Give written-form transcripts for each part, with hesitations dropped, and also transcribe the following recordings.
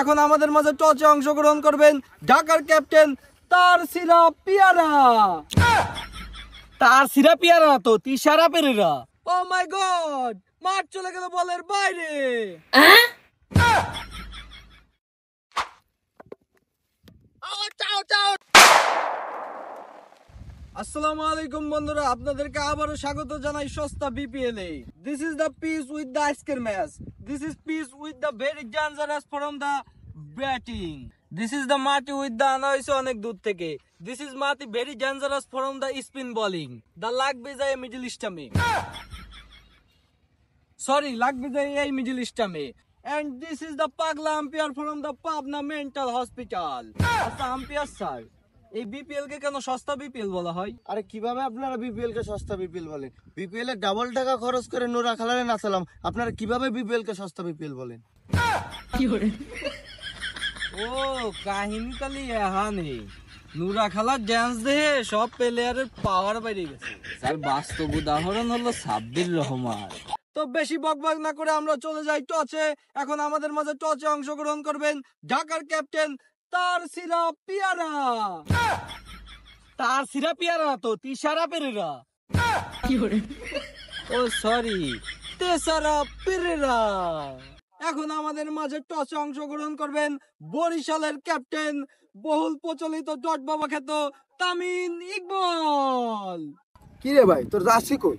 এখন আমাদের মাঝে টসে অংশগ্রহণ করবেন ঢাকার ক্যাপ্টেন তারসিরা পিয়ারা। তারসিরা পিয়ারা তো তিশারা পেরেরা। ও মাই গড, মাঠ চলে গেল বলের বাইরে। আসসালামু আলাইকুম বন্ধুরা, আপনাদেরকে আবারও স্বাগত জানাই সস্তা বিপিএল এ। This is the pitch with the আজকের match. This is pitch with the very dangerous from the batting. This is the মাটি উইথ দ্য আনা হয়েছে অনেক দূর থেকে। দিস ইজ মাটি very dangerous from the spin bowling. The লাগবে যায় মিডল স্টামে, সরি লাগবে যায় এই মিডল স্টামে। And this is the পাগলা umpire from the Pabna mental hospital. আচ্ছা আম্পায়ার স্যার, এই বিপিএল কে কেন সস্তা বিপিএল বলা হয়? আরে কিভাবে আপনারা বিপিএল কে সস্তা বিপিএল বলেন? বিপিএল এ ডাবল টাকা খরচ করে নোরা খালারে নাচালাম, আপনারা কিভাবে বিপিএল কে সস্তা বিপিএল বলেন? ও কাহিনী তালি এহানে নুরা খালার ড্যান্স দেখে সব প্লেয়ারের পাওয়ার বেড়ে গেছে। স্যার বাস্তব উদাহরণ হলো সাব্বির রহমান। তো বেশি বকবক না করে আমরা চলে যাই টসে। এখন আমাদের মাঝে টসে অংশগ্রহণ করবেন ঢাকার ক্যাপ্টেন তারসিরা পিয়ারা। তারসিরা পিয়ারা তো তিশারা পেরেরা। ও সরি, তেসারা পেরেরা। এখন আমাদের মাঝে টসে অংশগ্রহণ করবেন বরিশালের ক্যাপ্টেন বহুল প্রচলিত ডট বাবা খ্যাত তামিম ইকবাল। কি রে ভাই, তোর রাশি কই?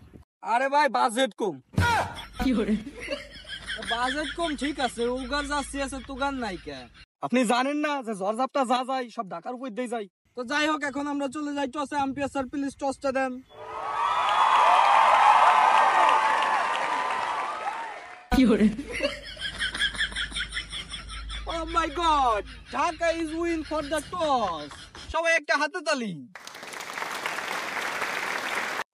আরে ভাই বাজেট কম। বাজেট কম ঠিক আছে, উগার যাচ্ছি আছে তুগার নাই কে। আপনি জানেন না যে ঝড়ঝাপটা যা যায় সব ঢাকার উপর দিয়ে যায়। তো যাই হোক, এখন আমরা চলে যাই টসে। আম্পায়ার স্যার প্লিজ টসটা দেন। Oh my God! Dhaka is win for the toss. সবাই একটা হাতে তালি।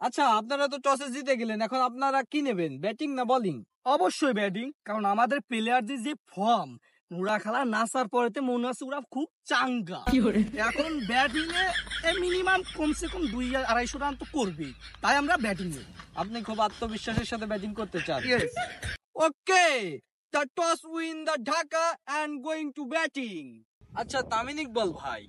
আচ্ছা, আপনারা তো টসে জিতে গেলেন, এখন আপনারা কি নেবেন, ব্যাটিং না বোলিং? অবশ্যই ব্যাটিং, কারণ আমাদের প্লেয়ারদের যে ফর্ম, নুরা খেলা নাচার পরেতে মনে হচ্ছে ওরা খুব চাঙ্গা। এখন ব্যাটিং এ মিনিমাম কমসে কম 200-250 রান তো করবে, তাই আমরা ব্যাটিং নেব। আপনি খুব আত্মবিশ্বাসের সাথে ব্যাটিং করতে চান? ওকে, the toss win the Dhaka and going to batting. আচ্ছা তামিম ইকবাল ভাই,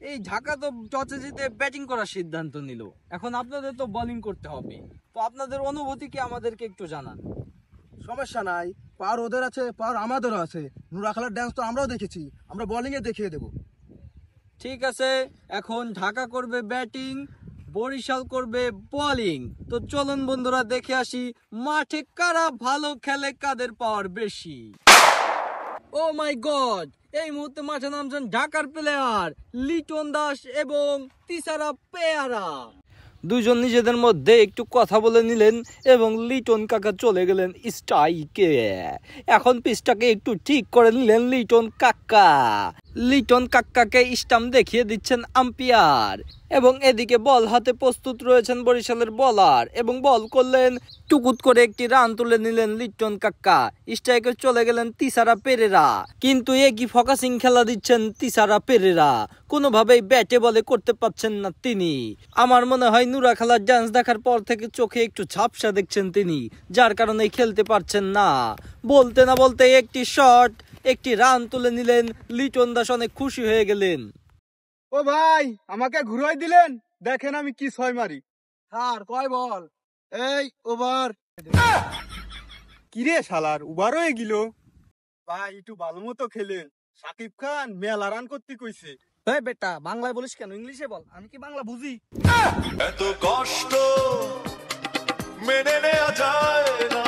এই ঢাকা তো টসে জিতে ব্যাটিং করার সিদ্ধান্ত নিল, এখন আপনাদের তো বোলিং করতে হবে। তো আপনাদের অনুভূতি কি আমাদেরকে একটু জানান। সমস্যা নাই, পাওয়ার ওদের আছে, পাওয়ার আমাদেরও আছে। নোরা খালার ড্যান্স তো আমরাও দেখেছি, আমরা বোলিং এ দেখিয়ে দেবো। ঠিক আছে, এখন ঢাকা করবে ব্যাটিং, বরিশাল করবে বোলিং। তো চলুন বন্ধুরা দেখে আসি মাঠে কারা ভালো খেলে, কাদের পাওয়ার বেশি। ও মাই গড, এই মুহূর্তে মাঠে নামছেন ঢাকার প্লেয়ার লিটন দাস এবং তিশারা পেয়ারা। দুজন নিজেদের মধ্যে একটু কথা বলে নিলেন এবং লিটন কাকা চলে গেলেন স্ট্রাইকে। এখন পিচটাকে একটু ঠিক করে নিলেন লিটন কাকা। লিটন কাকাকে স্টাম্প দেখিয়ে দিচ্ছেন আম্পায়ার এবং এদিকে বল হাতে প্রস্তুত রয়েছেন বরিশালের বলার এবং বল করলেন, টুকুত করে একটি রান তুলে নিলেন লিটন কাকা। স্ট্রাইকে চলে গেলেন তিশারা পেরেরা, কিন্তু একই ফোকাসিং খেলা দিচ্ছেন তিশারা পেরেরা, কোনোভাবেই ব্যাটে বলে করতে পারছেন না তিনি। আমার মনে হয় নুরা খেলার ডান্স দেখার পর থেকে চোখে একটু ঝাপসা দেখছেন তিনি, যার কারণে খেলতে পারছেন না। বলতে না বলতে একটি শট, একটি রান তুলে নিলেন লিটন দাস, অনেক খুশি হয়ে গেলেন। ও ভাই, আমাকে ঘুরাই দিলেন, দেখেন আমি কি ছয় মারি। আর কয় বল? এই ওভার। কিরে শালার, ওভার হয়ে গেল। ভাই একটু ভালো মতো খেলেন, সাকিব খান মেলা রান করতে কইছে। এই বেটা, বাংলায় বলিস কেন, ইংলিশে বল, আমি কি বাংলা বুঝি? এত কষ্ট মেনে নেওয়া যায় না।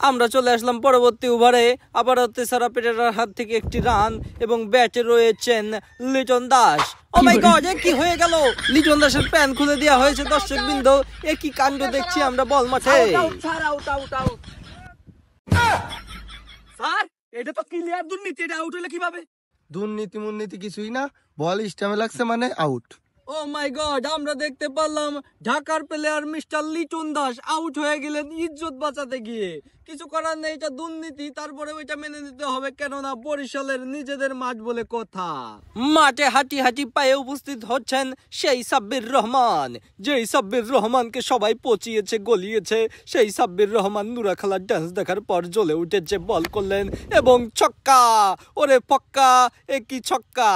আমরা চলে আসলাম পরবর্তী ওভারে। আবার তিশারা পেরেরার হাত থেকে একটি রান এবং ব্যাটে রয়েছেন লিটন দাস। ও মাই গড, এ কি হয়ে গেল? লিটন দাসের প্যান খুলে দেওয়া হয়েছে। দর্শক বৃন্দ, এ কি কাণ্ড দেখছি আমরা বল মাঠে। স্যার, এটা তো ক্লিয়ার দুর্নীতি, এটা আউট হলে কিভাবে? দুর্নীতি মুর্নীতি কিছুই না, বল স্টামে লাগছে মানে আউট। ও মাই গড, আমরা দেখতে পারলাম ঢাকার player mister Liton Das out হয়ে গেলেন ইজ্জত বাঁচাতে গিয়ে। কিছু করার নেই, এটা দুর্নীতি, তারপরে ওইটা মেনে নিতে হবে, কেননা বরিশালের নিজেদের মাঠ বলে কথা। মাঠে হাঁটি হাঁটি পায়ে উপস্থিত হচ্ছেন সেই সাব্বির রহমান, যেই সাব্বির রহমানকে সবাই পচিয়েছে গলিয়েছে। সেই সাব্বির রহমান নুরা খালার ডান্স দেখার পর জ্বলে উঠেছে, বল করলেন এবং ছক্কা। ওরে পক্কা, একই ছক্কা,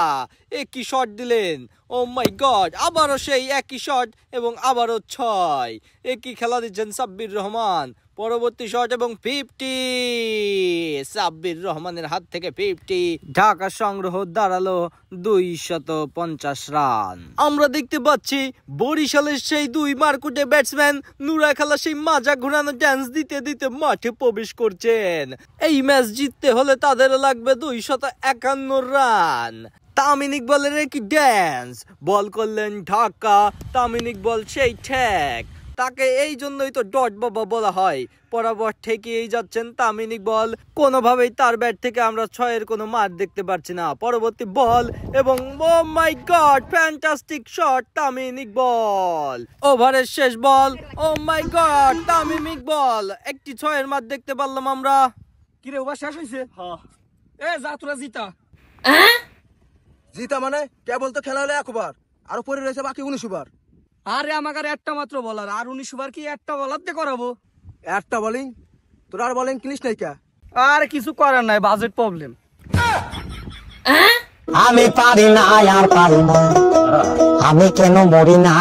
একই শট দিলেন। ও মাই গড, আবারও সেই একই শট এবং আবারও 6। একই খেলা দিচ্ছেন সাব্বির রহমান। পরবর্তী শট এবং 50, সাব্বির রহমানের হাত থেকে 50। ঢাকা সংগ্রহ দাঁড়ালো 250 রান। আমরা দেখতে পাচ্ছি বরিশালের সেই 2 মারকুটে ব্যাটসম্যান নুরা খালা সেই মাজা ঘুরানো ডান্স দিতে দিতে মাঠে প্রবেশ করছেন। এই ম্যাচ জিততে হলে তাদেরও লাগবে 251 রান। তামিম ইকবালের একই ড্যান্স, বল করলেন ঢাকা। তামিম ইকবাল সেই ঠ্যাক, তাকে এই জন্যই তো ডট বাবা বলা হয়। বরাবর ঠেকিয়েই যাচ্ছেন তামিম ইকবাল, কোনোভাবেই তার ব্যাট থেকে আমরা 6-এর কোনো মার দেখতে পাচ্ছি না। পরবর্তী বল এবং oh my God, fantastic shot Tamim Iqbal. ওভারের শেষ বল, oh my God, Tamim Iqbal একটি 6-এর মার দেখতে পারলাম আমরা। কিরে ওভার শেষ হয়েছে? এ যা তোরা জিতা। জিতা মানে কেবল তো খেলা হলো 1 ওভার, আর পরে রয়েছে বাকি 19 ওভার। আরে আমাকে আর একটা মাত্র বলার, আর 19 ওভার কি একটা বলার দিয়ে করাবো? একটা বোলিং, তোর আর বোলিং কিনিস নাই কে? আর কিছু করার নাই, বাজেট প্রবলেম। আমি পারি না আর পারি না, আমি কেন মরি না।